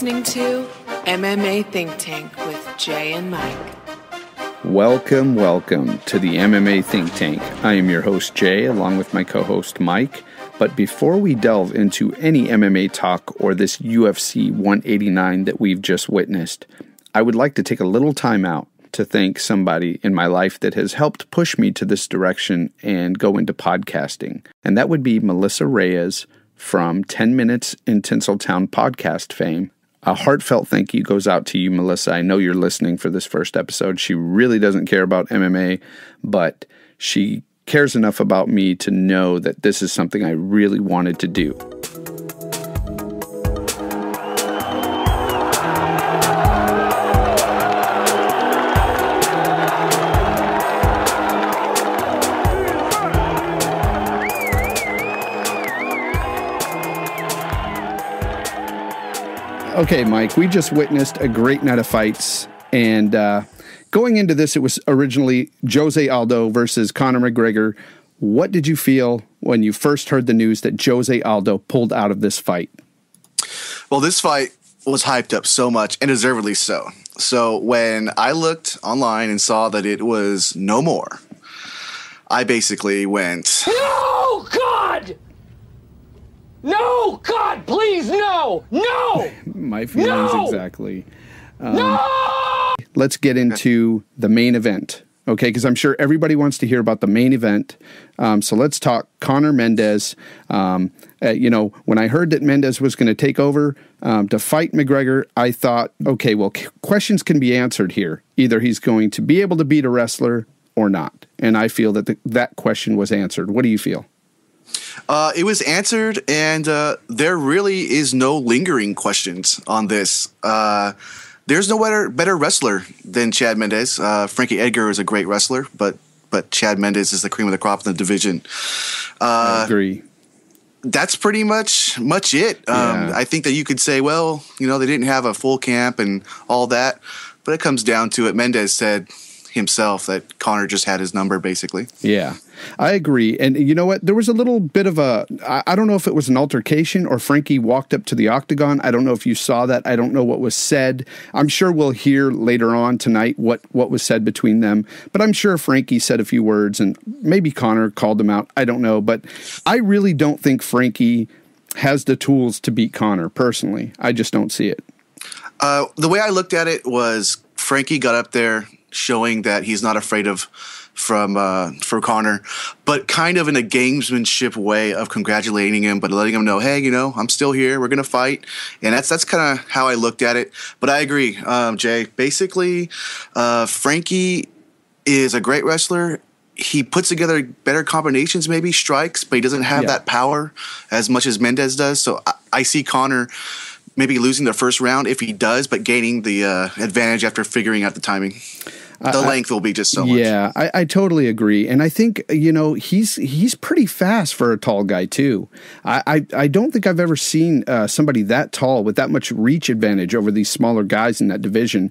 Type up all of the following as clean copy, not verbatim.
listening to MMA Think Tank with Jay and Mike. Welcome to the MMA Think Tank. I am your host, Jay, along with my co-host, Mike. But before we delve into any MMA talk or this UFC 189 that we've just witnessed, I would like to take a little time out to thank somebody in my life that has helped push me to this direction and go into podcasting. And that would be Melissa Reyes from 10 Minutes in Tinseltown podcast fame. A heartfelt thank you goes out to you, Melissa. I know you're listening for this first episode. She really doesn't care about MMA, but she cares enough about me to know that this is something I really wanted to do. Okay, Mike, we just witnessed a great night of fights, and going into this, it was originally Jose Aldo versus Conor McGregor. What did you feel when you first heard the news that Jose Aldo pulled out of this fight? Well, this fight was hyped up so much, and deservedly so. So when I looked online and saw that it was no more, I basically went, "No, God! No, God, please, no! No! My feelings exactly. No!" Let's get into the main event, okay? Because I'm sure everybody wants to hear about the main event. So let's talk Conor Mendez. When I heard that Mendez was going to take over to fight McGregor, I thought, okay, well, questions can be answered here. Either he's going to be able to beat a wrestler or not. And I feel that that question was answered. What do you feel? It was answered, and there really is no lingering questions on this. There's no better wrestler than Chad Mendez. Frankie Edgar is a great wrestler, but Chad Mendez is the cream of the crop in the division. I agree. That's pretty much it. Yeah. I think that you could say, well, they didn't have a full camp and all that, but it comes down to it. Mendez said himself that Conor just had his number, basically. Yeah, I agree. And you know what? There was a little bit of I don't know if it was an altercation or Frankie walked up to the octagon. I don't know if you saw that. I don't know what was said. I'm sure we'll hear later on tonight what was said between them. But I'm sure Frankie said a few words and maybe Conor called him out. I don't know. But I really don't think Frankie has the tools to beat Conor, personally. I just don't see it. The way I looked at it was Frankie got up there showing that he's not afraid for Conor, but kind of in a gamesmanship way of congratulating him, but letting him know, hey, I'm still here. We're gonna fight, and that's kind of how I looked at it. But I agree, Jay. Basically, Frankie is a great wrestler. He puts together better combinations, maybe strikes, but he doesn't have that power as much as Mendez does. So I see Conor maybe losing the first round if he does, but gaining the advantage after figuring out the timing. The length will be just so much. Yeah, I totally agree. And I think, he's pretty fast for a tall guy, too. I don't think I've ever seen somebody that tall with that much reach advantage over these smaller guys in that division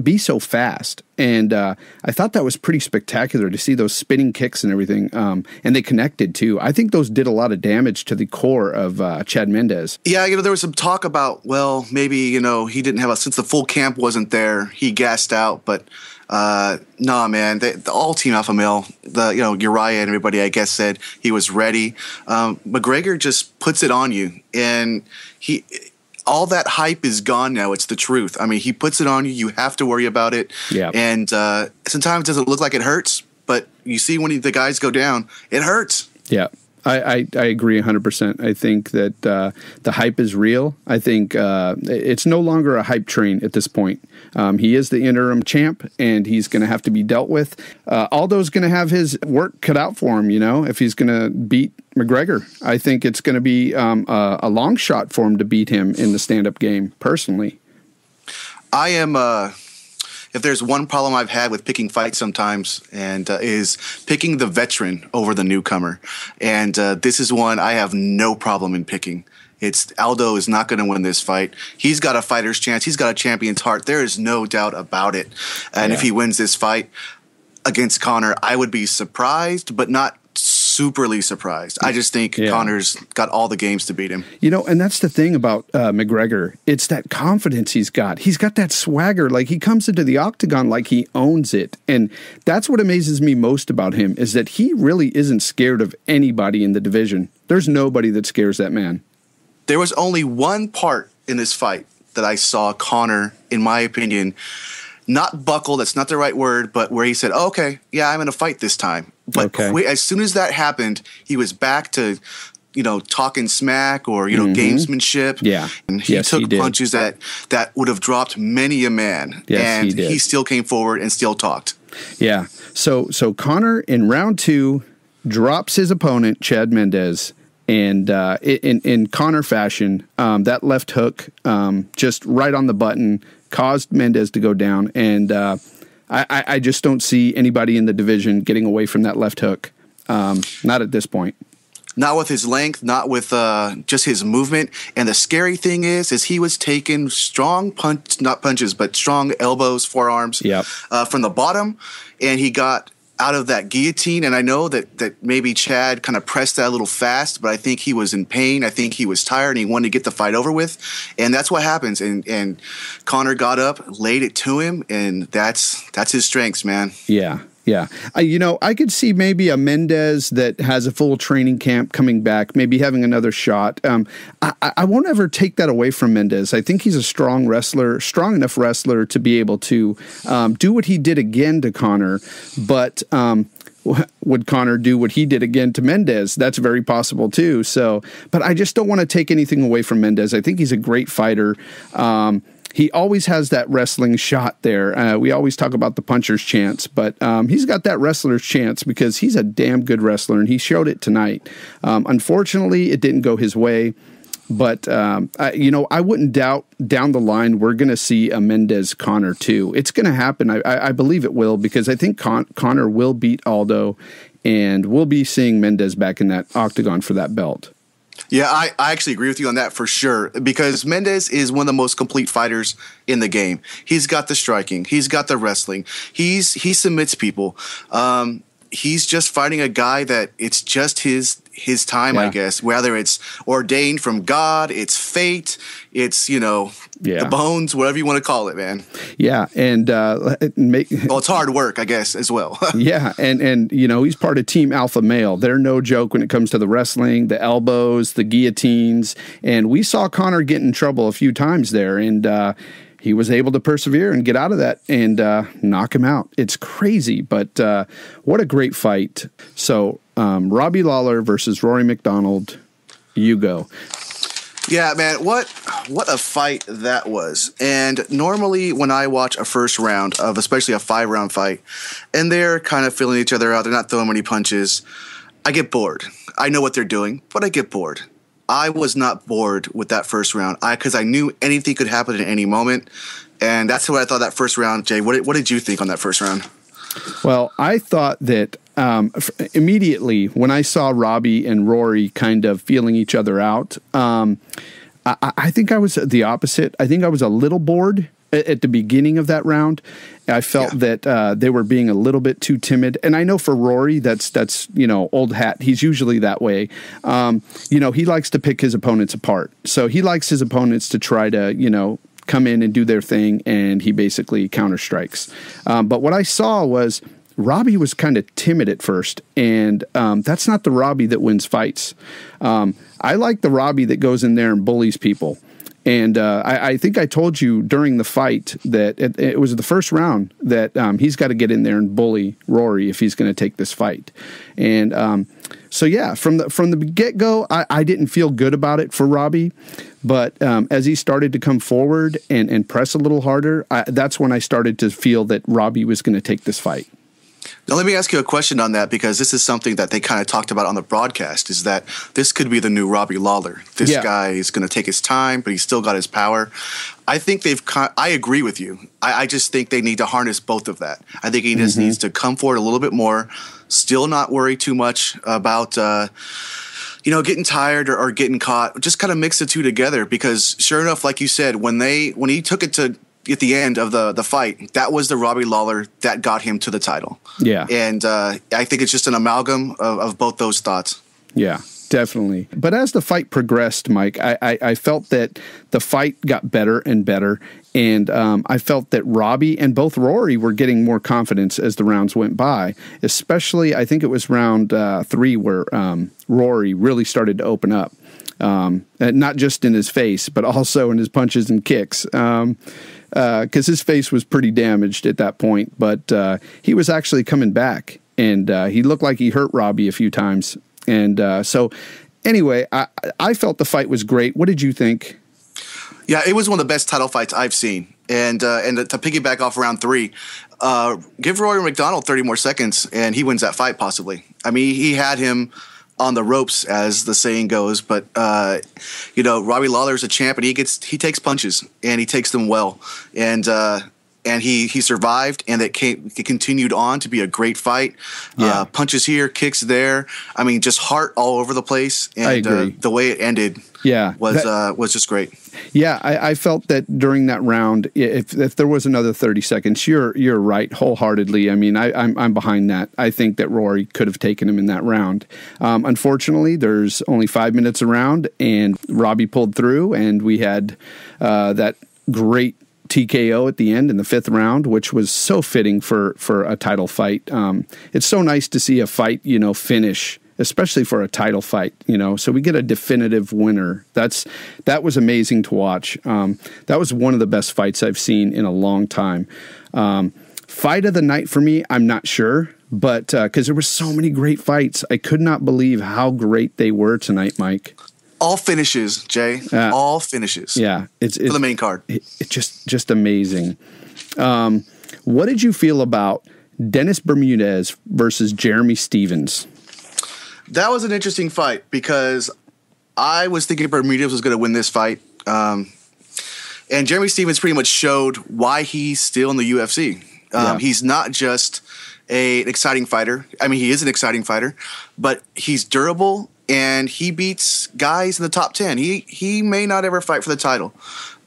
be so fast. And I thought that was pretty spectacular to see those spinning kicks and everything. And they connected, too. I think those did a lot of damage to the core of Chad Mendez. Yeah, there was some talk about, well, maybe, he didn't have since the full camp wasn't there, he gassed out, but nah, man, the all Team Alpha Male, Uriah and everybody, I guess, said he was ready. McGregor just puts it on you, and all that hype is gone now. It's the truth. I mean, he puts it on you. You have to worry about it. Yeah. And sometimes it doesn't look like it hurts, but you see when the guys go down, it hurts. Yeah. I agree 100%. I think that the hype is real. I think it's no longer a hype train at this point. He is the interim champ, and he's going to have to be dealt with. Aldo's going to have his work cut out for him, if he's going to beat McGregor. I think it's going to be a long shot for him to beat him in the stand-up game, personally. I am... if there's one problem I've had with picking fights sometimes, and is picking the veteran over the newcomer. And this is one I have no problem in picking. Aldo is not going to win this fight. He's got a fighter's chance. He's got a champion's heart. There is no doubt about it. And if he wins this fight against Conor, I would be surprised, but not superly surprised. I just think Conor's got all the games to beat him. You know, and that's the thing about McGregor. It's that confidence he's got. He's got that swagger. Like, he comes into the octagon like he owns it. And that's what amazes me most about him, is that he really isn't scared of anybody in the division. There's nobody that scares that man. There was only one part in this fight that I saw Conor, in my opinion, not buckle, that's not the right word, but where he said, oh, okay, yeah, I'm in a fight this time. But as soon as that happened, he was back to, talking smack or, gamesmanship. Yeah. And he took punches that would have dropped many a man. Yes, and he still came forward and still talked. Yeah. So Conor in round 2 drops his opponent, Chad Mendes. And in Conor fashion, that left hook just right on the button caused Mendes to go down. And I just don't see anybody in the division getting away from that left hook. Not at this point. Not with his length, not with just his movement. And the scary thing is he was taking strong not punches, but strong elbows, forearms from the bottom. And he got out of that guillotine, and I know that maybe Chad kind of pressed that a little fast, but I think he was in pain. I think he was tired, and he wanted to get the fight over with, and that's what happens. And Conor got up, laid it to him, and that's his strengths, man. Yeah. Yeah. I could see maybe a Mendes that has a full training camp coming back, maybe having another shot. I won't ever take that away from Mendes. I think he's a strong enough wrestler to be able to do what he did again to Conor. But would Conor do what he did again to Mendes? That's very possible too. So, but I just don't want to take anything away from Mendes. I think he's a great fighter. He always has that wrestling shot there. We always talk about the puncher's chance, but he's got that wrestler's chance because he's a damn good wrestler, and he showed it tonight. Unfortunately, it didn't go his way, but I wouldn't doubt down the line we're going to see a Mendes-Conor too. It's going to happen. I believe it will, because I think Conor will beat Aldo, and we'll be seeing Mendes back in that octagon for that belt. Yeah, I actually agree with you on that for sure, because Mendes is one of the most complete fighters in the game. He's got the striking. He's got the wrestling. He submits people. He's just fighting a guy that it's just his time, I guess, whether it's ordained from God, it's fate, it's, the bones, whatever you want to call it, man. Yeah. And well, it's hard work, I guess, as well. Yeah. And he's part of Team Alpha Male. They're no joke when it comes to the wrestling, the elbows, the guillotines. And we saw Conor get in trouble a few times there. And he was able to persevere and get out of that and knock him out. It's crazy, but what a great fight. So Robbie Lawler versus Rory McDonald. You go. Yeah, man, what a fight that was. And normally when I watch a first round of especially a 5-round fight, and they're kind of feeling each other out, they're not throwing many punches, I get bored. I know what they're doing, but I get bored. I was not bored with that first round because I knew anything could happen at any moment. And that's what I thought that first round. Jay, what did you think on that first round? Well, I thought that immediately when I saw Robbie and Rory kind of feeling each other out, I think I was the opposite. I think I was a little bored at the beginning of that round. I felt that they were being a little bit too timid. And I know for Rory, that's old hat. He's usually that way. He likes to pick his opponents apart. So he likes his opponents to try to, come in and do their thing, and he basically counter strikes. But what I saw was Robbie was kind of timid at first, and that's not the Robbie that wins fights. I like the Robbie that goes in there and bullies people. And I think I told you during the fight that it was the first round that he's got to get in there and bully Rory if he's going to take this fight. And from the get-go, I didn't feel good about it for Robbie. But as he started to come forward and press a little harder, that's when I started to feel that Robbie was going to take this fight. Now, let me ask you a question on that, because this is something that they kind of talked about on the broadcast, is that this could be the new Robbie Lawler. This guy is going to take his time, but he's still got his power. I think I agree with you. I just think they need to harness both of that. I think he just needs to come forward a little bit more, still not worry too much about getting tired or getting caught. Just kind of mix the two together, because sure enough, like you said, when he took it to at the end of the fight, that was the Robbie Lawler that got him to the title. Yeah. And I think it's just an amalgam of both those thoughts. Yeah, definitely. But as the fight progressed, Mike, I felt that the fight got better and better. And I felt that Robbie and both Rory were getting more confidence as the rounds went by, especially I think it was round 3 where Rory really started to open up, not just in his face, but also in his punches and kicks, because his face was pretty damaged at that point. But he was actually coming back, and he looked like he hurt Robbie a few times. And so anyway, I felt the fight was great. What did you think? Yeah, it was one of the best title fights I've seen. And to piggyback off round 3, give Rory McDonald 30 more seconds, and he wins that fight possibly. I mean, he had him on the ropes, as the saying goes. But Robbie Lawler's a champ, and he takes punches, and he takes them well. And he survived, and it continued on to be a great fight. Yeah. Punches here, kicks there. I mean, just heart all over the place. And I agree. The way it ended was just great. Yeah, I felt that during that round, if there was another 30 seconds, you're right wholeheartedly. I mean, I'm behind that. I think that Rory could have taken him in that round. Unfortunately, there's only 5 minutes around, and Robbie pulled through, and we had that great TKO at the end in the 5th round, which was so fitting for a title fight. It's so nice to see a fight, finish, especially for a title fight, so we get a definitive winner. That was amazing to watch. That was one of the best fights I've seen in a long time. Fight of the night for me, I'm not sure, but because there were so many great fights, I could not believe how great they were tonight, Mike. All finishes, Jay. All finishes. Yeah, it's for the main card. It's just amazing. What did you feel about Dennis Bermudez versus Jeremy Stephens? That was an interesting fight because I was thinking Bermudez was going to win this fight, and Jeremy Stephens pretty much showed why he's still in the UFC. He's not just an exciting fighter. I mean, he is an exciting fighter, but he's durable. And he beats guys in the top 10. He may not ever fight for the title,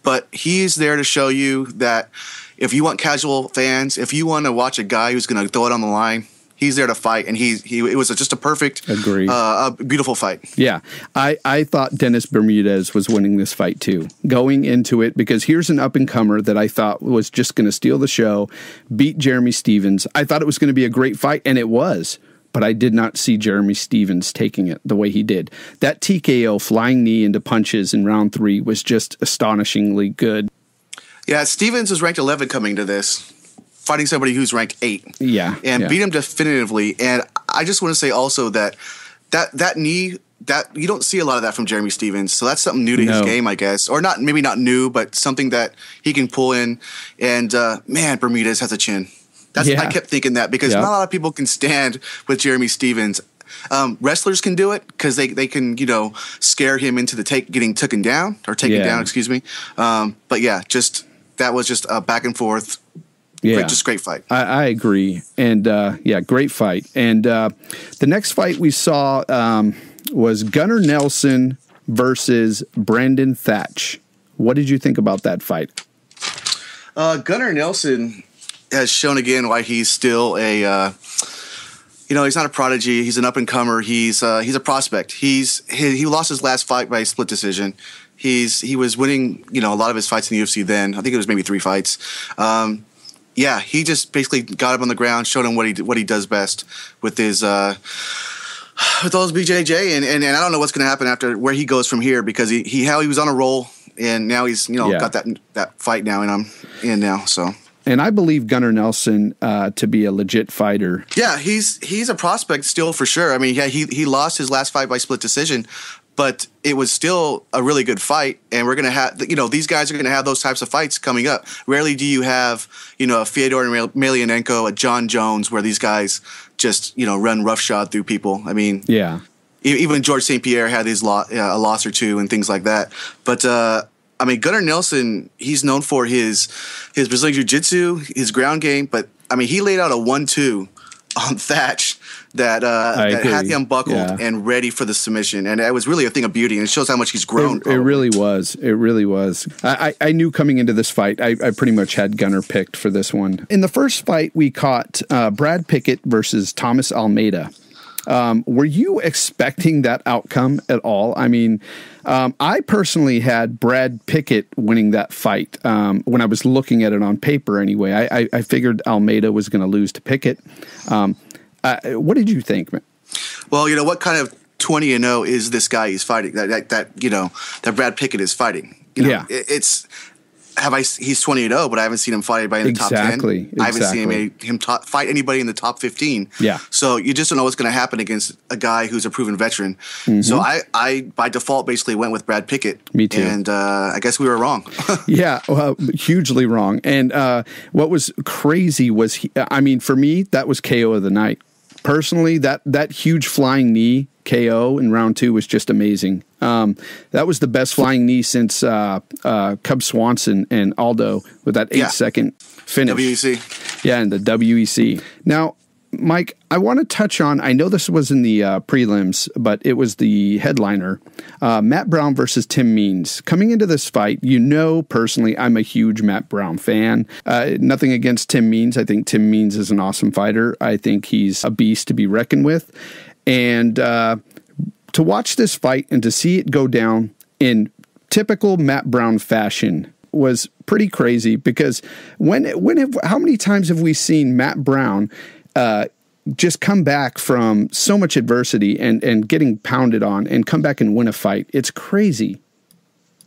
but he's there to show you that if you want casual fans, if you want to watch a guy who's going to throw it on the line, he's there to fight. And it was just a perfect, a beautiful fight. Yeah, I thought Dennis Bermudez was winning this fight too, going into it, because here's an up-and-comer that I thought was just going to steal the show, beat Jeremy Stephens. I thought it was going to be a great fight, and it was. But I did not see Jeremy Stephens taking it the way he did. That TKO, flying knee into punches in round 3, was just astonishingly good. Yeah, Stephens was ranked 11 coming to this, fighting somebody who's ranked 8. Yeah. And beat him definitively. And I just want to say also that knee, that you don't see a lot of that from Jeremy Stephens. So that's something new to his game, I guess. Or maybe not new, but something that he can pull in. And, man, Bermudez has a chin. I kept thinking that because not a lot of people can stand with Jeremy Stephens. Wrestlers can do it because they can, scare him into getting taken down, excuse me. But yeah, that was just a back and forth. Yeah. Great fight. I agree. And great fight. And the next fight we saw was Gunnar Nelson versus Brandon Thatch. What did you think about that fight? Gunnar Nelson has shown again why he's still he's not a prodigy. He's an up-and-comer. He's a prospect. He lost his last fight by split decision. He was winning, a lot of his fights in the UFC then. I think it was maybe 3 fights. He just basically got up on the ground, showed him what he does best with his with all his BJJ, and I don't know what's going to happen after where he goes from here, because he was on a roll, and now he's got that fight now, and I'm in now, so. And I believe Gunnar Nelson to be a legit fighter. Yeah, he's a prospect still for sure. I mean, he lost his last fight by split decision, but it was still a really good fight. And we're going to have, these guys are going to have those types of fights coming up. Rarely do you have, a Fyodor Emelianenko, a John Jones, where these guys just, run roughshod through people. I mean, yeah. Even George St. Pierre had his a loss or two and things like that. But, Gunnar Nelson, he's known for his Brazilian Jiu-Jitsu, his ground game, but, he laid out a 1-2 on Thatch that had him buckled and ready for the submission. And it was really a thing of beauty, and it shows how much he's grown. It really was. It really was. I knew coming into this fight, I pretty much had Gunnar picked for this one. In the first fight, we caught Brad Pickett versus Thomas Almeida. Were you expecting that outcome at all? I mean, I personally had Brad Pickett winning that fight when I was looking at it on paper anyway. I figured Almeida was going to lose to Pickett. What did you think, man? Well, what kind of 20-0 is this guy he's fighting? That Brad Pickett is fighting. He's 20-0, but I haven't seen him fight anybody in the top 10. I haven't seen him fight anybody in the top 15. Yeah. So you just don't know what's going to happen against a guy who's a proven veteran. Mm-hmm. So I by default basically went with Brad Pickett. Me too. And I guess we were wrong. Yeah, well, hugely wrong. And what was crazy was, for me, that was KO of the night. Personally, that huge flying knee KO in round 2 was just amazing. That was the best flying knee since Cub Swanson and Aldo with that 8-second finish. WEC. Yeah, in the WEC. Now, Mike, I want to touch on, I know this was in the prelims, but it was the headliner, Matt Brown versus Tim Means. Coming into this fight, personally, I'm a huge Matt Brown fan. Nothing against Tim Means. I think Tim Means is an awesome fighter. I think he's a beast to be reckoned with. And to watch this fight and to see it go down in typical Matt Brown fashion was pretty crazy, because how many times have we seen Matt Brown just come back from so much adversity and getting pounded on and come back and win a fight? It's crazy.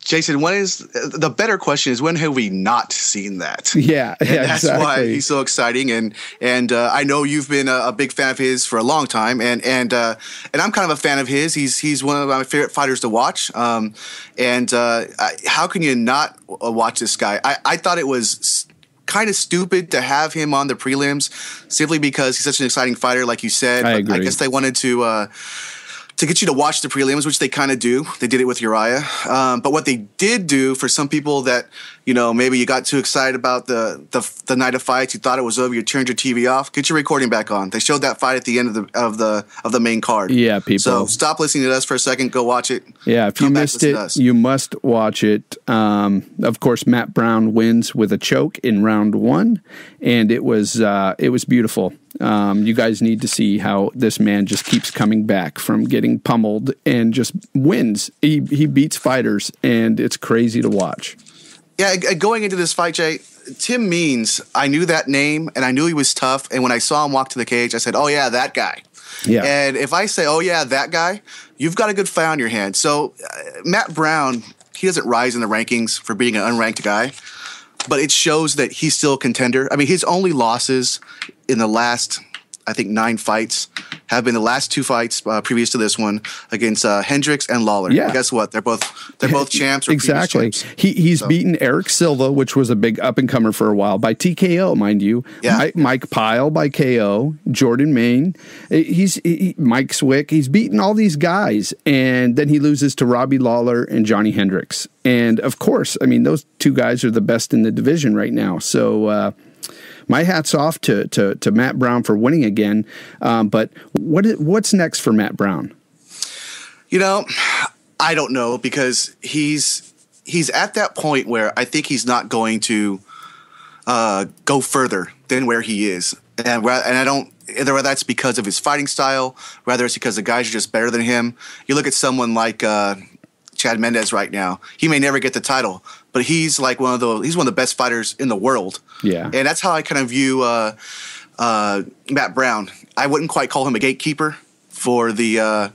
Jason, the better question is, when have we not seen that? Yeah, and that's exactly. why he's so exciting. And I know you've been a big fan of his for a long time, and I'm kind of a fan of his. He's one of my favorite fighters to watch. How can you not watch this guy? I thought it was kind of stupid to have him on the prelims simply because he's such an exciting fighter, like you said. I agree. I guess they wanted to get you to watch the prelims, which they kind of do. They did it with Uriah. But what they did do for some people that, maybe you got too excited about the night of fights, you thought it was over, you turned your TV off, get your recording back on. They showed that fight at the end of the main card. Yeah, people. So stop listening to us for a second, go watch it. Yeah, if you missed it, you must watch it. Of course, Matt Brown wins with a choke in round 1, and it was beautiful. You guys need to see how this man just keeps coming back from getting pummeled and just wins. He beats fighters, and it's crazy to watch. Yeah, going into this fight, Jay, Tim Means, I knew that name, and I knew he was tough. And when I saw him walk to the cage, I said, oh, yeah, that guy. Yeah. And if I say, oh, yeah, that guy, you've got a good fight on your hands. So Matt Brown, he doesn't rise in the rankings for being an unranked guy, but it shows that he's still a contender. I mean, his only losses in the last, I think, 9 fights have been the last 2 fights previous to this one against Hendricks and Lawler. Yeah. And guess what? They're both champs. Or exactly. Champs. He's beaten Eric Silva, which was a big up-and-comer for a while, by TKO, mind you. Yeah. Mike Pyle by KO. Jordan Main. Mike Swick. He's beaten all these guys, and then he loses to Robbie Lawler and Johnny Hendricks. And, of course, I mean, those 2 guys are the best in the division right now. So, my hat's off to Matt Brown for winning again. But what's next for Matt Brown? I don't know, because he's at that point where I think he's not going to go further than where he is. And I don't, whether that's because of his fighting style, whether it's because the guys are just better than him. You look at someone like Chad Mendez right now. He may never get the title, but he's like one of the best fighters in the world. Yeah. And that's how I kind of view Matt Brown. I wouldn't quite call him a gatekeeper for the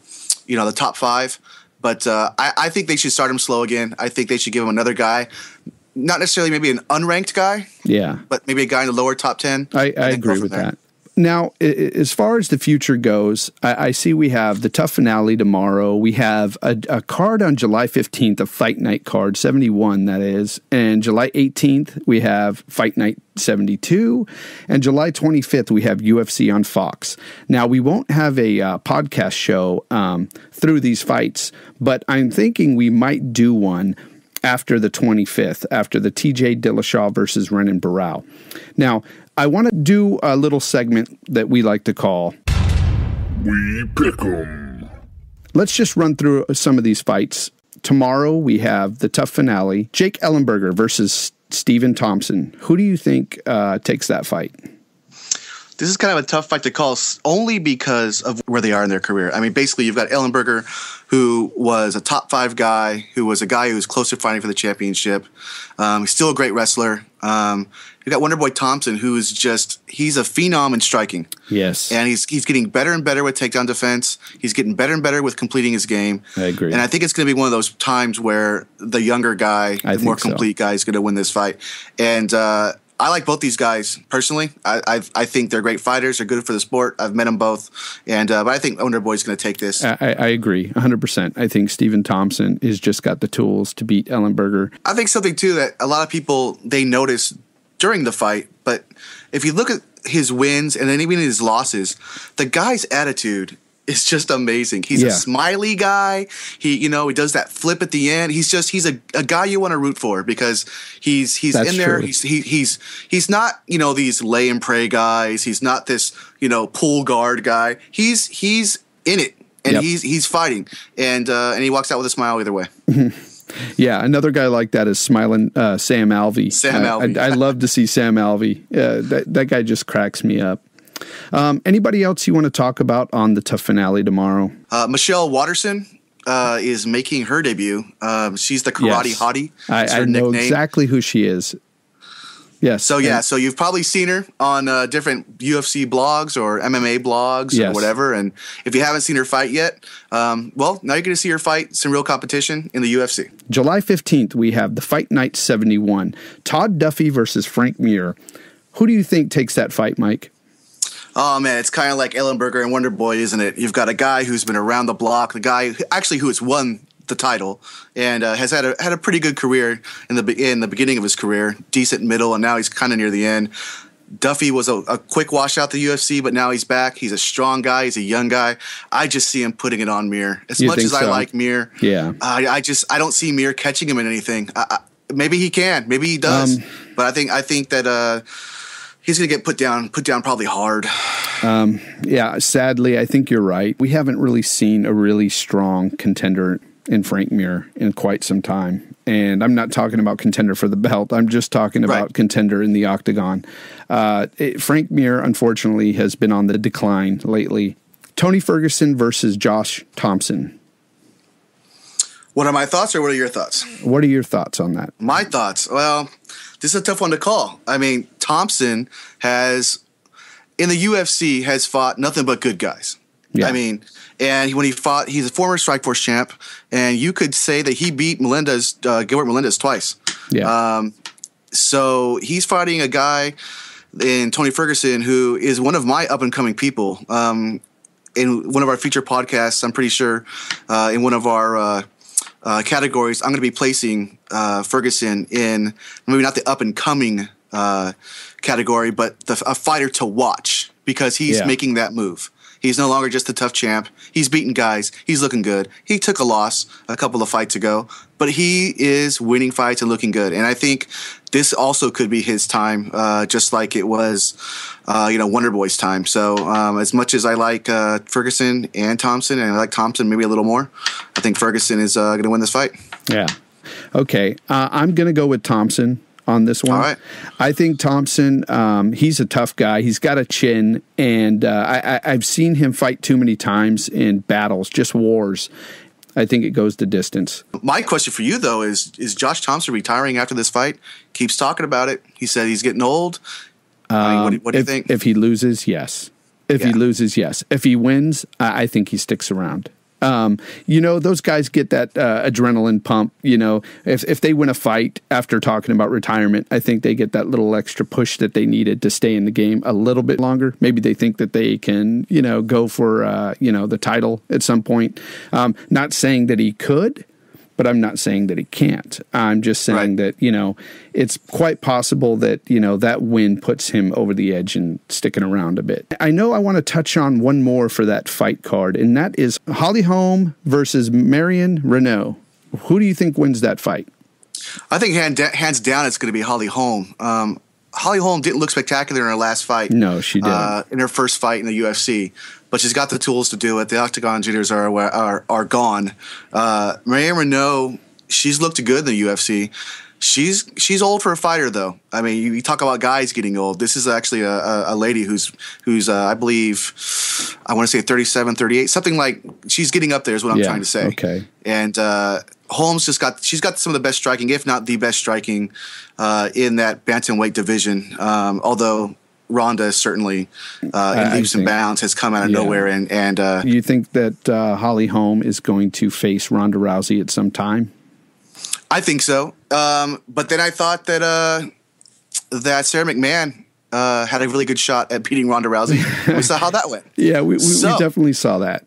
top 5, but I think they should start him slow again. I think they should give him another guy, not necessarily maybe an unranked guy. Yeah. But maybe a guy in the lower top 10. I agree with that. Now, as far as the future goes, I see we have the Tough Finale tomorrow. We have a card on July 15th, a Fight Night card, 71 that is. And July 18th, we have Fight Night 72. And July 25th, we have UFC on Fox. Now, we won't have a podcast show through these fights, but I'm thinking we might do one after the 25th, after the TJ Dillashaw versus Renan Barao. Now, I want to do a little segment that we like to call We pick 'em. Let's just run through some of these fights. Tomorrow we have the tough finale, Jake Ellenberger versus Stephen Thompson. Who do you think takes that fight? This is kind of a tough fight to call only because of where they are in their career. I mean, basically, you've got Ellenberger, who was a top 5 guy, who was a guy who was close to fighting for the championship. He's still a great wrestler. You've got Wonderboy Thompson, who is he's a phenom in striking. Yes. And he's getting better and better with takedown defense. He's getting better and better with completing his game. I agree. And I think it's going to be one of those times where the younger guy, the more complete guy, is going to win this fight. And I like both these guys personally. I think they're great fighters. They're good for the sport. I've met them both, but I think Wonderboy's going to take this. I agree 100%. I think Stephen Thompson has just got the tools to beat Ellenberger. I think something too that a lot of people they notice during the fight, but if you look at his wins and then even his losses, the guy's attitude is just amazing. He's a smiley guy. He does that flip at the end. He's a guy you want to root for because he's That's in there. true. He's not, these lay and pray guys. He's not this, pull guard guy. He's in it and he's fighting and he walks out with a smile either way. Yeah, another guy like that is smiling Sam Alvey. Alvey. I love to see Sam Alvey. That guy just cracks me up. Anybody else you want to talk about on the tough finale tomorrow? Michelle Watterson is making her debut. She's the karate hottie. I know exactly who she is. Yes. So so you've probably seen her on different UFC blogs or MMA blogs or whatever. And if you haven't seen her fight yet, now you're going to see her fight some real competition in the UFC. July 15th, we have the Fight Night 71, Todd Duffy versus Frank Mir. Who do you think takes that fight, Mike? Oh, man, it's kind of like Ellenberger and Wonderboy, isn't it? You've got a guy who's been around the block, the guy who has won the title and has had a pretty good career in the beginning of his career, decent middle, and now he's kind of near the end. Duffy was a quick washout the UFC, but now he's back. He's a strong guy. He's a young guy. I just see him putting it on Mir. As much as I like Mir, I don't see Mir catching him in anything. Maybe he can. Maybe he does. But I think that he's going to get put down probably hard. Sadly, I think you're right. We haven't really seen a really strong contender in Frank Mir in quite some time. And I'm not talking about contender for the belt. I'm just talking about contender in the octagon. Frank Mir, unfortunately, has been on the decline lately. Tony Ferguson versus Josh Thompson. What are my thoughts or what are your thoughts? What are your thoughts on that? My thoughts? Well, this is a tough one to call. I mean, Thompson in the UFC, has fought nothing but good guys. Yeah. I mean, and when he fought, he's a former Strikeforce champ, and you could say that he beat Gilbert Melendez twice. Yeah. So he's fighting a guy in Tony Ferguson who is one of my up-and-coming people. In one of our feature podcasts, I'm pretty sure in one of our categories, I'm going to be placing Ferguson in maybe not the up-and-coming category, but a fighter to watch because he's making that move. He's no longer just a tough champ. He's beating guys. He's looking good. He took a loss a couple of fights ago, but he is winning fights and looking good. And I think this also could be his time, just like it was, Wonderboy's time. So as much as I like Ferguson and Thompson, and I like Thompson maybe a little more, I think Ferguson is going to win this fight. Yeah. Okay. I'm going to go with Thompson on this one. All right. I think Thompson, he's a tough guy. He's got a chin, and I've seen him fight too many times in battles, just wars. I think it goes the distance. My question for you, though, is Josh Thompson retiring after this fight? Keeps talking about it. He said he's getting old. What do you think? If he loses, yes. If he loses, yes. If he wins, I think he sticks around. Those guys get that adrenaline pump. If they win a fight after talking about retirement, I think they get that little extra push that they needed to stay in the game a little bit longer. Maybe they think that they can, go for, the title at some point. Not saying that he could, but I'm not saying that he can't. I'm just saying that, it's quite possible that, that win puts him over the edge and sticking around a bit. I know I want to touch on one more for that fight card, and that is Holly Holm versus Marion Renault. Who do you think wins that fight? I think hands down it's going to be Holly Holm. Holly Holm didn't look spectacular in her last fight. No, she didn't. In her first fight in the UFC, but she's got the tools to do it. The octagon jitters are gone. Marianne Renault, she's looked good in the UFC. She's old for a fighter, though. I mean, you talk about guys getting old. This is actually a lady who's I believe, I want to say 37, 38, something like. She's getting up there is what I'm trying to say. Okay. And Holmes she's got some of the best striking, if not the best striking, in that bantamweight division. Although Ronda certainly in leaps and bounds has come out of nowhere. And you think that Holly Holm is going to face Ronda Rousey at some time? I think so. But then I thought that Sarah McMahon had a really good shot at beating Ronda Rousey. We saw how that went. Yeah, we definitely saw that.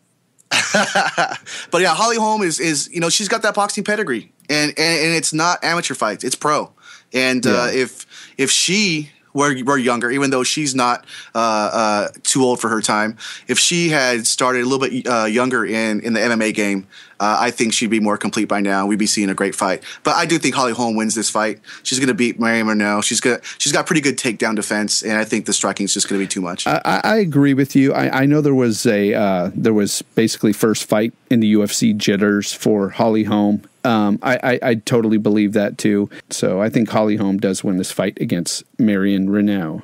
But yeah, Holly Holm is she's got that boxing pedigree, and it's not amateur fights, it's pro. And if she were younger, even though she's not too old for her time, if she had started a little bit younger in the MMA game, I think she'd be more complete by now. We'd be seeing a great fight. But I do think Holly Holm wins this fight. She's going to beat Marianne Renault. She's got pretty good takedown defense, and I think the striking is just going to be too much. I agree with you. I know there was basically first fight in the UFC jitters for Holly Holm. I totally believe that too. So I think Holly Holm does win this fight against Marianne Renault.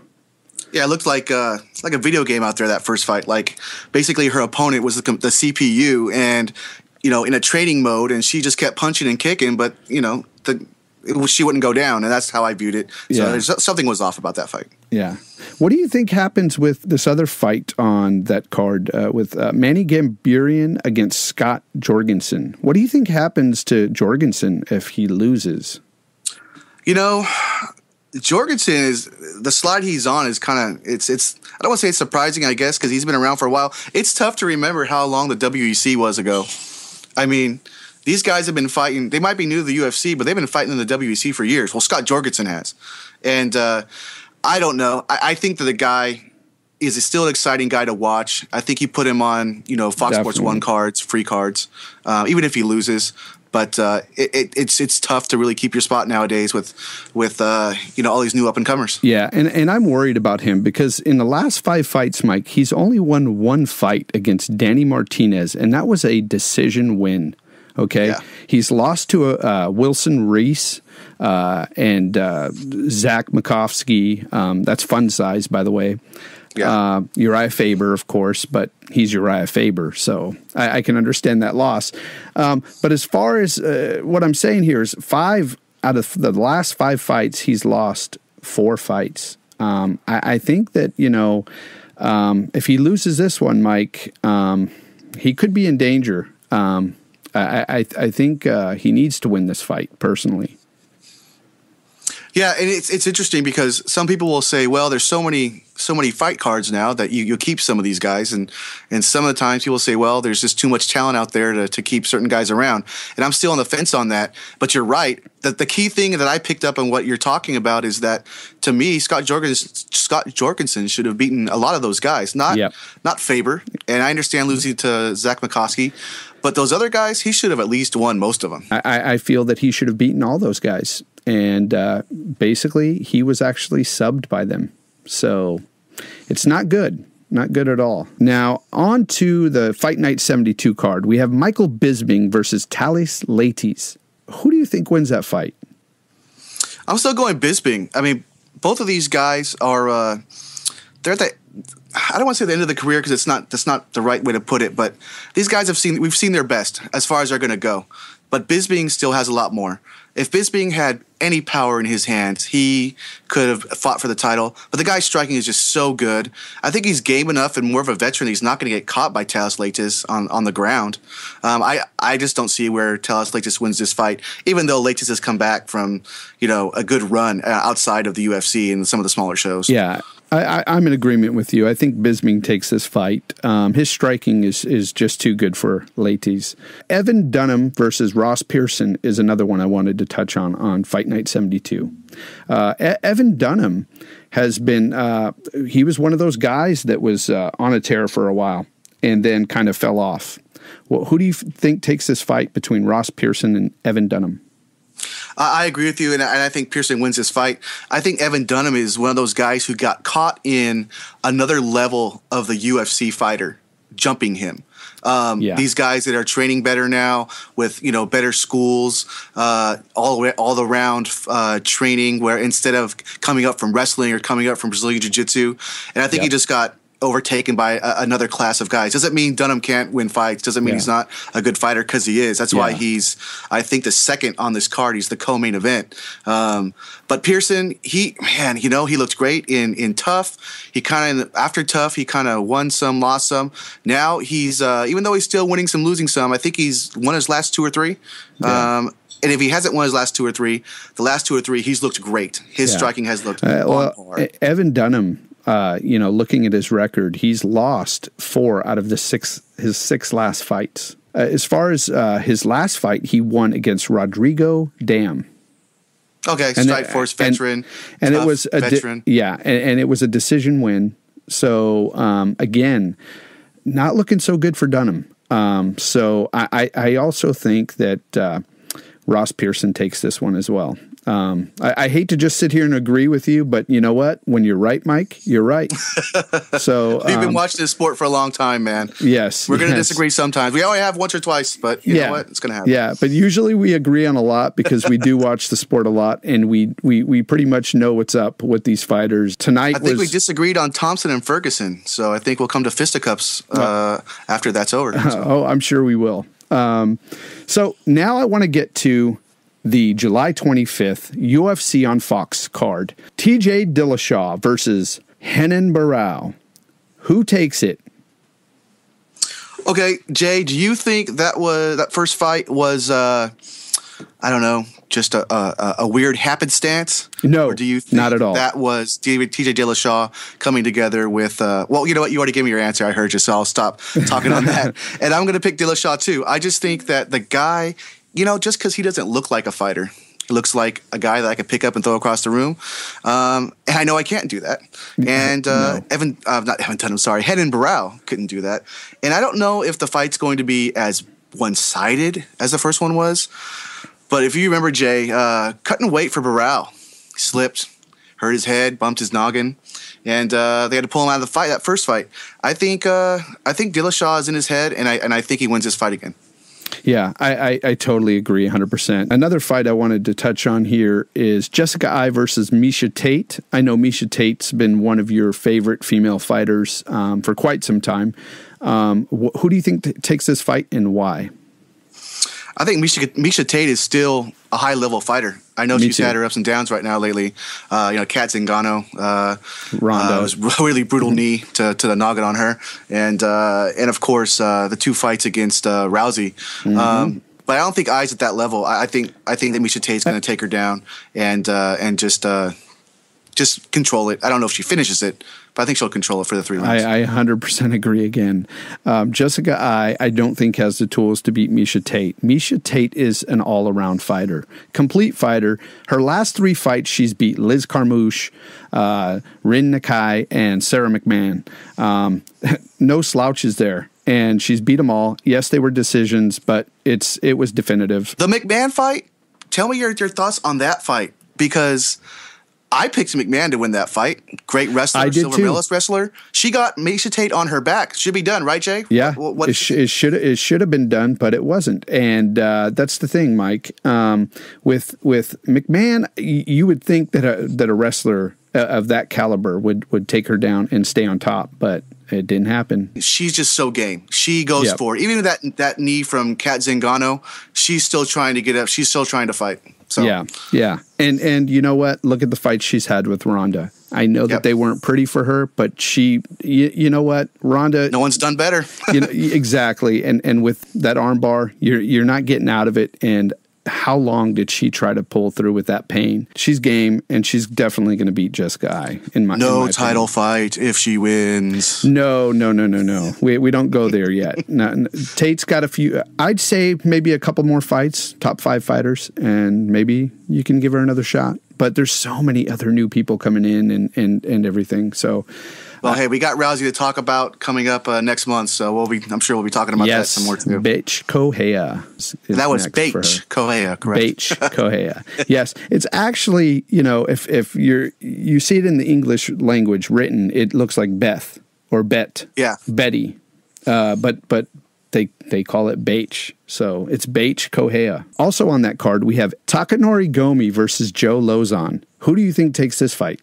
Yeah, it looked like a video game out there, that first fight. Like, basically her opponent was the CPU, and in a training mode, and she just kept punching and kicking, but she wouldn't go down, and that's how I viewed it. So something was off about that fight. Yeah. What do you think happens with this other fight on that card with Manny Gambarian against Scott Jorgensen? What do you think happens to Jorgensen if he loses? Jorgensen is the slide he's on is kind of it's I don't want to say it's surprising, I guess, because he's been around for a while. It's tough to remember how long the WEC was ago. I mean, these guys have been fighting. They might be new to the UFC, but they've been fighting in the WEC for years. Well, Scott Jorgensen has. And I don't know. I think that the guy is still an exciting guy to watch. I think you put him on, Fox Sports 1 cards, free cards, even if he loses. But it's tough to really keep your spot nowadays with all these new up-and-comers. Yeah, and I'm worried about him because in the last 5 fights, Mike, he's only won 1 fight against Danny Martinez, and that was a decision win. Okay? Yeah. He's lost to Wilson Reese and Zach Makovsky. That's fun size, by the way. Yeah. Uriah Faber, of course, but he's Uriah Faber, so I can understand that loss. But as far as what I'm saying here is 5 out of the last 5 fights, he's lost 4 fights. I think that, if he loses this one, Mike, he could be in danger. I think he needs to win this fight, personally. Yeah, and it's interesting because some people will say, well, there's so many fight cards now that you keep some of these guys, and some of the times people say, well, there's just too much talent out there to keep certain guys around. And I'm still on the fence on that. But you're right. That the key thing that I picked up on what you're talking about is that, to me, Scott Jorgensen should have beaten a lot of those guys, not Faber. And I understand losing to Zach Makovsky. But those other guys, he should have at least won most of them. I feel that he should have beaten all those guys. And basically, he was actually subbed by them. So it's not good. Not good at all. Now, on to the Fight Night 72 card. We have Michael Bisping versus Thales Leites. Who do you think wins that fight? I'm still going Bisping. I mean, both of these guys are they're at the, I don't want to say the end of the career because that's not the right way to put it, but these guys we've seen their best as far as they're going to go. But Bisping still has a lot more. If Bisping had any power in his hands, he could have fought for the title. But the guy's striking is just so good. I think he's game enough and more of a veteran. He's not going to get caught by Thales Leites on the ground. I just don't see where Thales Leites wins this fight, even though Leites has come back from a good run outside of the UFC and some of the smaller shows. Yeah. I'm in agreement with you. I think Bisping takes this fight. His striking is just too good for Leites. Evan Dunham versus Ross Pearson is another one I wanted to touch on Fight Night 72. Evan Dunham has been, he was one of those guys that was on a tear for a while and then kind of fell off. Well, who do you think takes this fight between Ross Pearson and Evan Dunham? I agree with you, and I think Pearson wins this fight. I think Evan Dunham is one of those guys who got caught in another level of the UFC fighter, jumping him. These guys that are training better now with, better schools, all around training, where instead of coming up from wrestling or coming up from Brazilian Jiu-Jitsu. And I think he just got overtaken by another class of guys. Doesn't mean Dunham can't win fights. Doesn't mean he's not a good fighter, because he is. That's why he's, I think, the second on this card. He's the co-main event. But Pearson, he looked great in Tough. He after Tough, he kind of won some, lost some. Now he's, even though he's still winning some, losing some, I think he's won his last 2 or 3. And if he hasn't won his last 2 or 3, the last 2 or 3, he's looked great. His striking has looked on par. Evan Dunham, looking at his record, he's lost 4 out of his 6 last fights. As far as his last fight, he won against Rodrigo Dam. Okay, Strikeforce veteran, and it was a veteran. And it was a decision win. So again, not looking so good for Dunham. So I also think that Ross Pearson takes this one as well. I hate to just sit here and agree with you, but you know what? When you're right, Mike, you're right. So we've been watching this sport for a long time, man. Yes, we're going to disagree sometimes. We only have once or twice, but you know what? It's going to happen. Yeah, but usually we agree on a lot because we do watch the sport a lot, and we pretty much know what's up with these fighters. Tonight, I think we disagreed on Thompson and Ferguson, so I think we'll come to fisticuffs after that's over. Oh, I'm sure we will. So now I want to get to the July 25th UFC on Fox card. TJ Dillashaw versus Renan Barão. Who takes it? Okay, Jay, do you think that first fight was just a weird happenstance? No, or do you think not at all. That was TJ Dillashaw coming together with well, you know what? You already gave me your answer. I heard you, so I'll stop talking on that. And I'm going to pick Dillashaw too. I just think that the guy, just because he doesn't look like a fighter, he looks like a guy that I could pick up and throw across the room. And I know I can't do that. And No. Renan Barão couldn't do that. And I don't know if the fight's going to be as one-sided as the first one was. But if you remember, Jay, cutting weight for Barão, he slipped, hurt his head, bumped his noggin, and they had to pull him out of the fight. That first fight, I think Dillashaw is in his head, and I think he wins this fight again. Yeah, I totally agree 100%. Another fight I wanted to touch on here is Jessica Ai versus Miesha Tate. I know Miesha Tate's been one of your favorite female fighters for quite some time. Who do you think takes this fight and why? I think Miesha Tate is still a high-level fighter. I know she's had her ups and downs right now lately. Kat Zingano was really brutal knee to the noggin on her, and of course the 2 fights against Rousey. Mm-hmm. But I don't think Ai's at that level. I think that Miesha Tate's going to take her down and just control it. I don't know if she finishes it, but I think she'll control it for the 3 rounds. I 100% agree again. Jessica Ai, I don't think has the tools to beat Miesha Tate. Miesha Tate is an all-around fighter, complete fighter. Her last 3 fights, she's beat Liz Carmouche, Rin Nakai, and Sarah McMahon. No slouches there. And she's beat them all. Yes, they were decisions, but it was definitive. The McMahon fight, tell me your thoughts on that fight, because I picked McMahon to win that fight. Great wrestler, silver medalist wrestler. She got Miesha Tate on her back. Should be done, right, Jay? Yeah, it should have been done, but it wasn't. And that's the thing, Mike. With McMahon, you would think that a wrestler of that caliber would take her down and stay on top, but it didn't happen. She's just so game. She goes for it. Even that knee from Kat Zingano, she's still trying to get up. She's still trying to fight. So. Yeah. And you know what? Look at the fights she's had with Ronda. I know that they weren't pretty for her, but you know what? Ronda. No one's done better. Exactly. And with that arm bar, you're not getting out of it. And how long did she try to pull through with that pain? She's game, and she's definitely going to beat Jessica Ai. In my title fight if she wins. No. We don't go there yet. No, Tate's got a few. I'd say maybe a couple more fights, top 5 fighters, and maybe you can give her another shot. But there's so many other new people coming in and everything. So Well, hey, we got Rousey to talk about coming up next month, so I'm sure we'll be talking about that some more too. Baich Kohea. That was Baich Kohea, correct? Baich Kohea. Yes, it's actually, if you see it in the English language written, it looks like Beth or Bet. Yeah, Betty. But they call it Baich, so it's Baich Kohea. Also on that card, we have Takanori Gomi versus Joe Lozon. Who do you think takes this fight?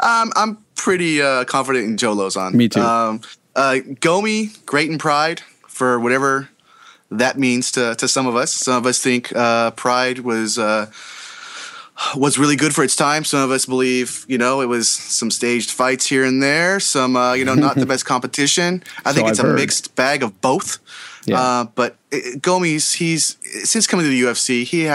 I'm pretty confident in Joe Lozon. Me too. Gomi, great in Pride, for whatever that means to some of us. Some of us think Pride was really good for its time. Some of us believe, it was some staged fights here and there. Some, not the best competition. I think it's a mixed bag of both. Yeah. But Gomi's, since coming to the UFC, he's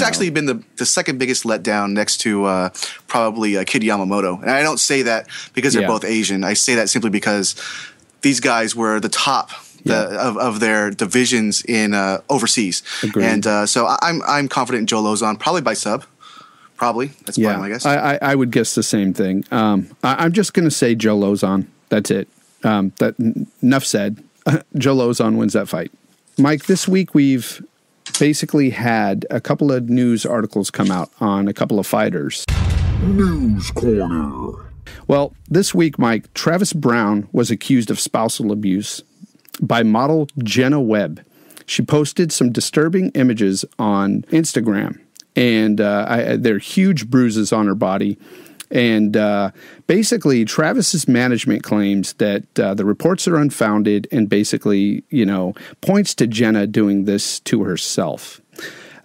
actually been the second biggest letdown next to probably Kid Yamamoto. And I don't say that because they're both Asian. I say that simply because these guys were the top of their divisions in overseas. Agreed. And so I'm confident in Joe Lozon, probably by sub. Probably. That's probably my guess. I would guess the same thing. I'm just going to say Joe Lozon. That's it. Enough said. Joe Lozon wins that fight. Mike, this week we've basically had a couple of news articles come out on a couple of fighters. News Corner. Well, this week, Mike, Travis Brown was accused of spousal abuse by model Jenna Webb. She posted some disturbing images on Instagram, and there are huge bruises on her body. And basically, Travis's management claims that the reports are unfounded and basically, points to Jenna doing this to herself.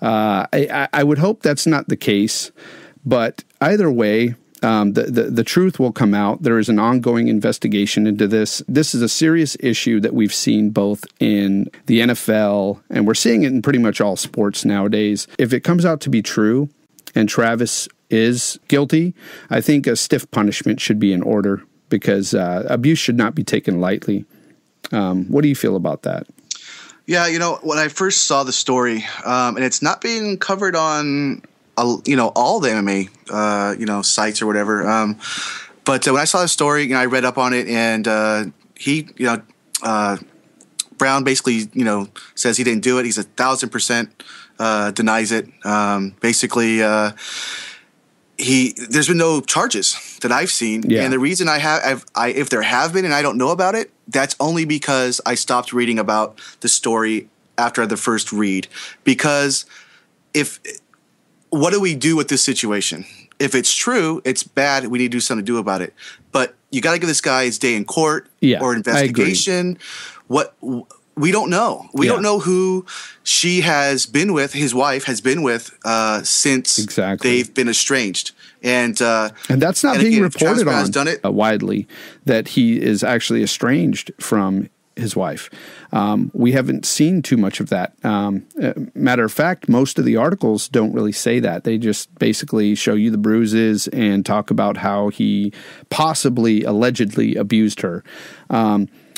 I would hope that's not the case, but either way, the truth will come out. There is an ongoing investigation into this. This is a serious issue that we've seen both in the NFL, and we're seeing it in pretty much all sports nowadays. If it comes out to be true and Travis is guilty, I think a stiff punishment should be in order because abuse should not be taken lightly. What do you feel about that? Yeah, when I first saw the story, and it's not being covered on all the MMA sites or whatever. But when I saw the story, I read up on it, and Brown basically says he didn't do it. He's 1,000% denies it. There's been no charges that I've seen, and the reason if there have been and I don't know about it, that's only because I stopped reading about the story after the first read. Because what do we do with this situation? If it's true, it's bad. We need to do something to do about it. But you got to give this guy his day in court or investigation. We don't know. We don't know who she has been with, his wife has been with since they've been estranged. And that's not being reported on done it widely, that he is actually estranged from his wife. We haven't seen too much of that. Matter of fact, most of the articles don't really say that. They just basically show you the bruises and talk about how he possibly, allegedly abused her.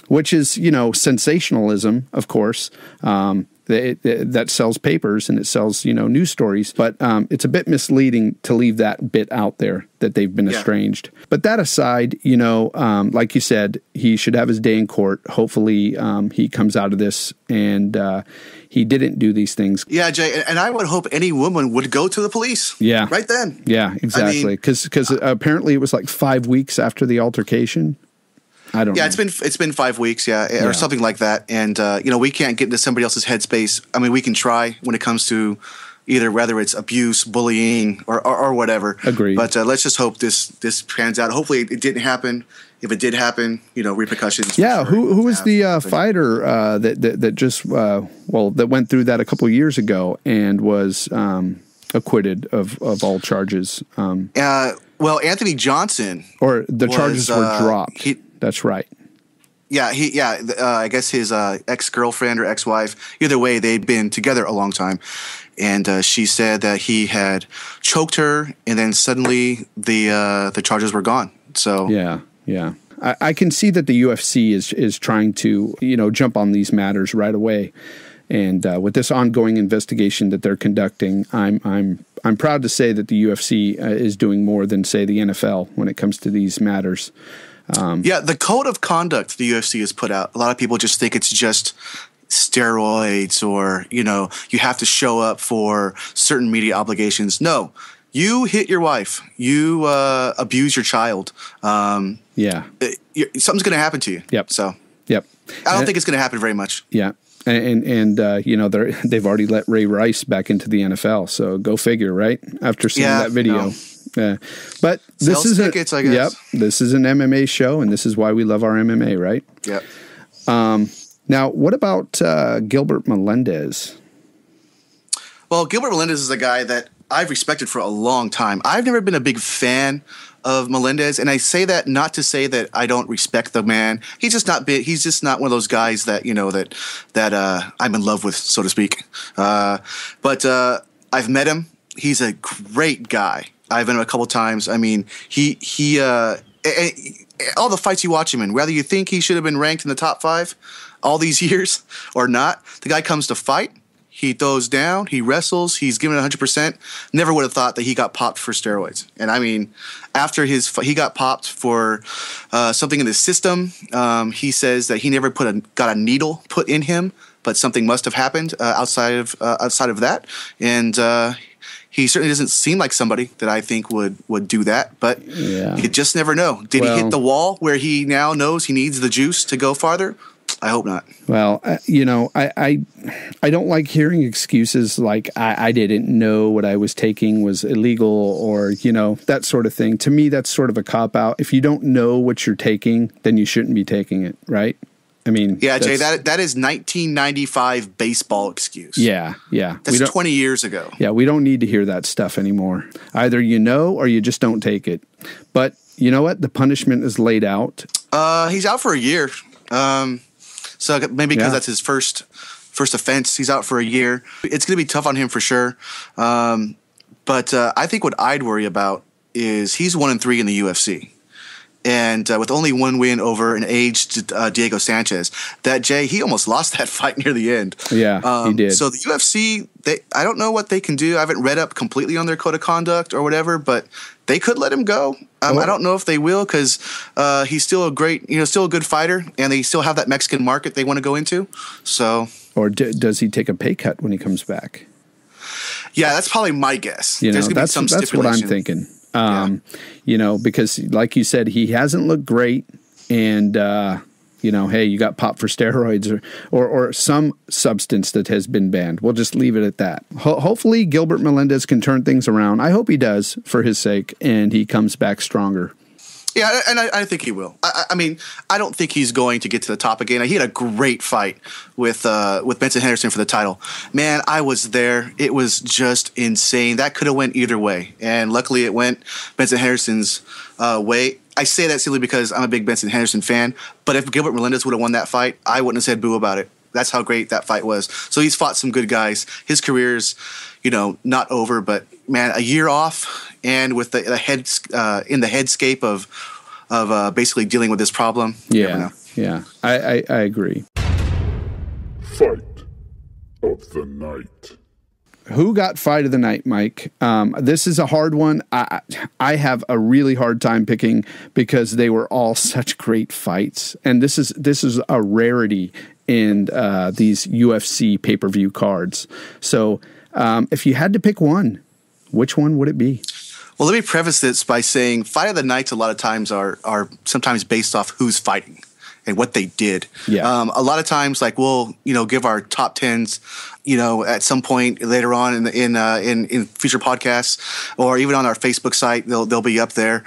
Which is, sensationalism, of course, that sells papers and it sells, news stories. But it's a bit misleading to leave that bit out there that they've been estranged. But that aside, like you said, he should have his day in court. Hopefully he comes out of this and he didn't do these things. Yeah, Jay, and I would hope any woman would go to the police. Yeah. Right then. Yeah, exactly. Because apparently it was like 5 weeks after the altercation. I don't know. It's been 5 weeks, or something like that. And we can't get into somebody else's headspace. I mean, we can try when it comes to whether it's abuse, bullying, or whatever. Agreed. But let's just hope this pans out. Hopefully, it didn't happen. If it did happen, repercussions. Yeah. Who was the fighter that just that went through that a couple of years ago and was acquitted of all charges? Well, Anthony Johnson, or the charges were dropped. That's right. Yeah, I guess his ex-girlfriend or ex-wife, either way, they'd been together a long time. And she said that he had choked her, and then suddenly the charges were gone. So yeah. I can see that the UFC is trying to, jump on these matters right away. And with this ongoing investigation that they're conducting, I'm I'm proud to say that the UFC is doing more than, say, the NFL when it comes to these matters. The code of conduct the UFC has put out, a lot of people just think it's just steroids or, you have to show up for certain media obligations. No, you hit your wife, you abuse your child. Something's going to happen to you. Yep. So, yep. I don't think it's going to happen very much. Yeah. And they've already let Ray Rice back into the NFL. So go figure, right? After seeing that video. But this is tickets, I guess. Yep. This is an MMA show, and this is why we love our MMA, right? Yep. Now, what about Gilbert Melendez? Well, Gilbert Melendez is a guy that I've respected for a long time. I've never been a big fan of Melendez, and I say that not to say that I don't respect the man. He's just not big. He's just not one of those guys that that I'm in love with, so to speak. But I've met him. He's a great guy. I've met him a couple times. I mean, he all the fights you watch him in, whether you think he should have been ranked in the top 5 all these years or not, the guy comes to fight. He throws down, he wrestles, he's given it 100%. Never would have thought that he got popped for steroids. And I mean, after he got popped for something in the system, he says that he never got a needle put in him, but something must have happened outside of that. And he certainly doesn't seem like somebody that I think would do that. But you just never know. Did he hit the wall where he now knows he needs the juice to go farther? I hope not. Well, I don't like hearing excuses like I didn't know what I was taking was illegal or, that sort of thing. To me, that's sort of a cop-out. If you don't know what you're taking, then you shouldn't be taking it, right? I mean... Yeah, Jay, that is 1995 baseball excuse. Yeah. That's 20 years ago. Yeah, we don't need to hear that stuff anymore. Either you know or you just don't take it. But you know what? The punishment is laid out. He's out for a year. So maybe because that's his first offense, he's out for a year. It's going to be tough on him for sure. But I think what I'd worry about is he's 1-3 in the UFC. And with only one win over an aged Diego Sanchez, he almost lost that fight near the end. Yeah, he did. So the UFC, I don't know what they can do. I haven't read up completely on their code of conduct or whatever, but they could let him go. I don't know if they will because he's still a good fighter, and they still have that Mexican market they want to go into. So, or does he take a pay cut when he comes back? Yeah, that's probably my guess. There's going to be some stipulation. That's what I'm thinking. Because like you said, he hasn't looked great, and hey, you got popped for steroids or some substance that has been banned. We'll just leave it at that. Hopefully Gilbert Melendez can turn things around. I hope he does for his sake, and he comes back stronger. Yeah, and I think he will. I mean, I don't think he's going to get to the top again. He had a great fight with Benson Henderson for the title. Man, I was there. It was just insane. That could have went either way, and luckily it went Benson Henderson's way. I say that simply because I'm a big Benson Henderson fan, but if Gilbert Melendez would have won that fight, I wouldn't have said boo about it. That's how great that fight was. So he's fought some good guys. His career's, not over, but man, a year off, and with the headscape of basically dealing with this problem. Yeah, I agree. Fight of the night. Who got fight of the night, Mike? This is a hard one. I have a really hard time picking because they were all such great fights, and this is a rarity in these UFC pay-per-view cards. So if you had to pick one, which one would it be? Well, let me preface this by saying fight of the nights a lot of times are sometimes based off who's fighting and what they did. Yeah. A lot of times, like we'll give our top tens, at some point later on in future podcasts, or even on our Facebook site, they'll be up there.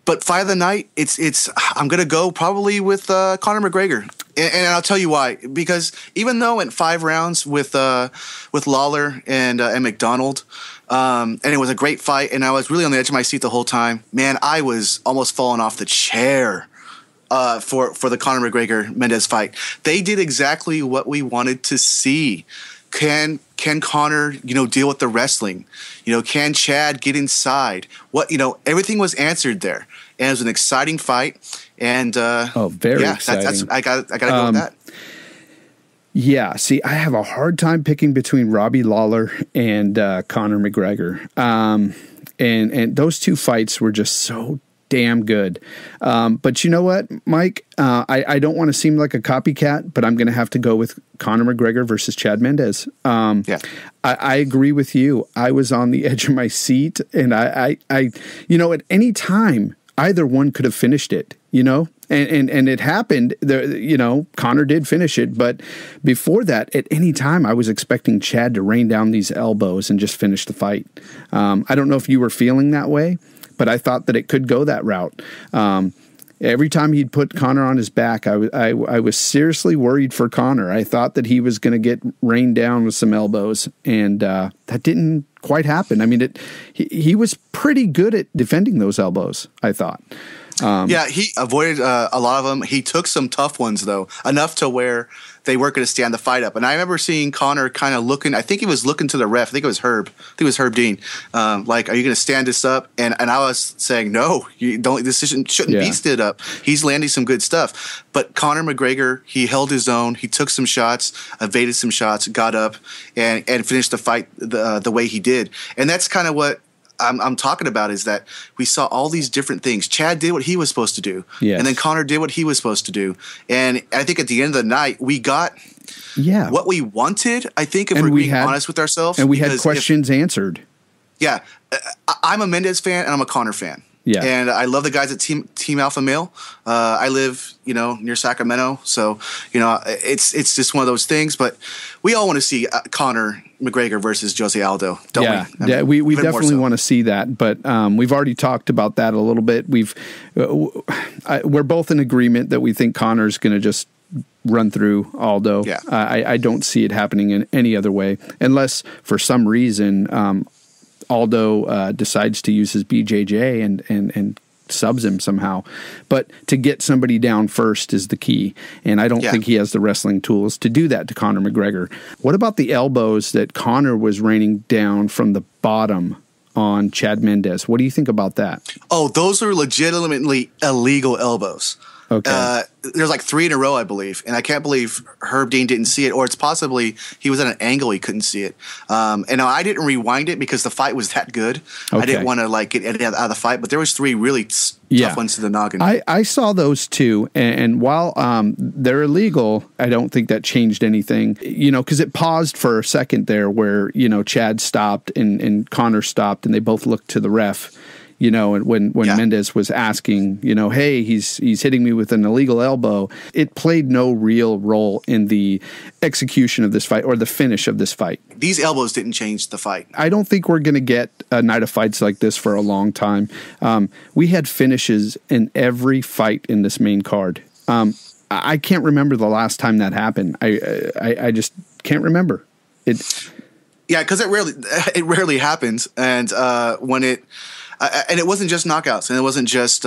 But fight of the night, it's I'm gonna go probably with Conor McGregor, and I'll tell you why. Because even though in 5 rounds with Lawler and McDonald. And it was a great fight, and I was really on the edge of my seat the whole time. Man, I was almost falling off the chair for the Conor McGregor Mendes fight. They did exactly what we wanted to see. Can Conor, deal with the wrestling? Can Chad get inside? Everything was answered there, and it was an exciting fight. And very exciting. I got to go with that. Yeah, see, I have a hard time picking between Robbie Lawler and Conor McGregor. And those two fights were just so damn good. But you know what, Mike? I don't want to seem like a copycat, but I'm going to have to go with Conor McGregor versus Chad Mendes. I agree with you. I was on the edge of my seat, and I at any time, either one could have finished it, And it happened. Conor did finish it, but before that, at any time, I was expecting Chad to rain down these elbows and just finish the fight. I don't know if you were feeling that way, but I thought that it could go that route. Every time he'd put Conor on his back, I was seriously worried for Conor. I thought that he was going to get rained down with some elbows, and that didn't quite happen. I mean, he was pretty good at defending those elbows, I thought. He avoided a lot of them. He took some tough ones, though, enough to where they weren't going to stand the fight up. And I remember seeing Conor kind of looking. I think he was looking to the ref. I think it was Herb. I think it was Herb Dean. Like, are you going to stand this up? And I was saying, no, you don't. This shouldn't be stood up. He's landing some good stuff. But Conor McGregor, he held his own. He took some shots, evaded some shots, got up, and finished the fight the way he did. And that's kind of what I'm talking about, is that we saw all these different things. Chad did what he was supposed to do. Yes. And then Conor did what he was supposed to do. And I think at the end of the night, we got what we wanted, I think, if we're being honest with ourselves. And we had questions answered. Yeah. I'm a Mendes fan and I'm a Conor fan. Yeah. And I love the guys at Team Alpha Male. I live, near Sacramento. So, it's just one of those things. But we all want to see Conor McGregor versus Jose Aldo, don't we? We definitely want to see that. But we've already talked about that a little bit. We're both in agreement that we think Conor's going to just run through Aldo. Yeah. I don't see it happening in any other way, unless for some reason Aldo decides to use his BJJ and subs him somehow. But to get somebody down first is the key. And I don't think he has the wrestling tools to do that to Conor McGregor. What about the elbows that Conor was raining down from the bottom on Chad Mendes? What do you think about that? Oh, those are legitimately illegal elbows. Okay. There's like 3 in a row, I believe. And I can't believe Herb Dean didn't see it, or it's possibly he was at an angle he couldn't see it. And I didn't rewind it because the fight was that good. Okay. I didn't want to get it out of the fight, but there was 3 really tough ones to the noggin. I saw those too. And while they're illegal, I don't think that changed anything, because it paused for a second there where, Chad stopped and Conor stopped and they both looked to the ref. And when Mendes was asking, hey, he's hitting me with an illegal elbow, it played no real role in the execution of this fight or the finish of this fight. These elbows didn't change the fight. I don't think we're going to get a night of fights like this for a long time. We had finishes in every fight in this main card. I can't remember the last time that happened. I just can't remember it. Yeah, because it rarely happens, and when it. And it wasn't just knockouts, and it wasn't just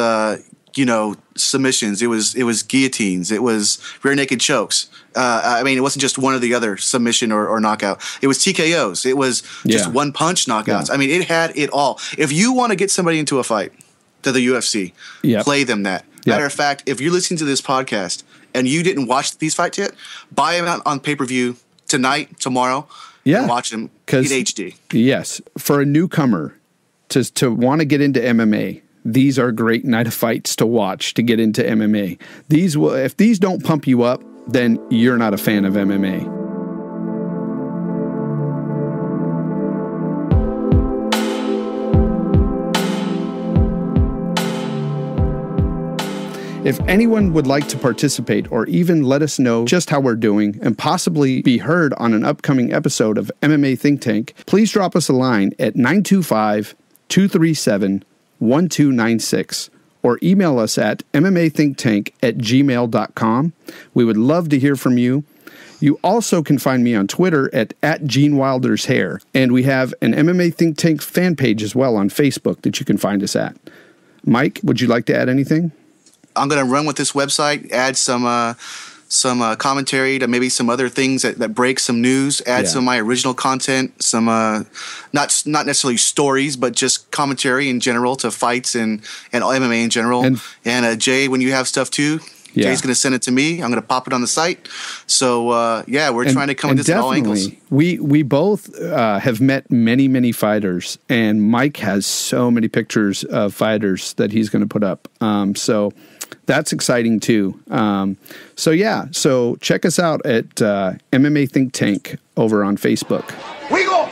submissions. It was guillotines. It was rear naked chokes. It wasn't just one or the other, submission or knockout. It was TKOs. It was just one punch knockouts. Yeah. It had it all. If you want to get somebody into a fight to the UFC, play them that. Matter of fact, if you're listening to this podcast and you didn't watch these fights yet, buy them out on pay-per-view tonight, tomorrow, and watch them in HD. Yes, for a newcomer to want to get into MMA, these are great night of fights to watch to get into MMA. If these don't pump you up, then you're not a fan of MMA. If anyone would like to participate or even let us know just how we're doing and possibly be heard on an upcoming episode of MMA Think Tank, please drop us a line at 925-237-1296 or email us at mmathinktank@gmail.com. We would love to hear from you. You also can find me on Twitter at Gene Wilder's Hair, and we have an MMA Think Tank fan page as well on Facebook that you can find us at. Mike, would you like to add anything? I'm going to run with this website, add some commentary to maybe some other things that break some news, add some of my original content, some not necessarily stories, but just commentary in general to fights and MMA in general. And Jay, when you have stuff too, Yeah. Jay's going to send it to me. I'm going to pop it on the site. So, yeah, we're trying to come at this at all angles. We both have met many fighters, and Mike has so many pictures of fighters that he's going to put up. So that's exciting too. So check us out at MMA Think Tank over on Facebook. We gonna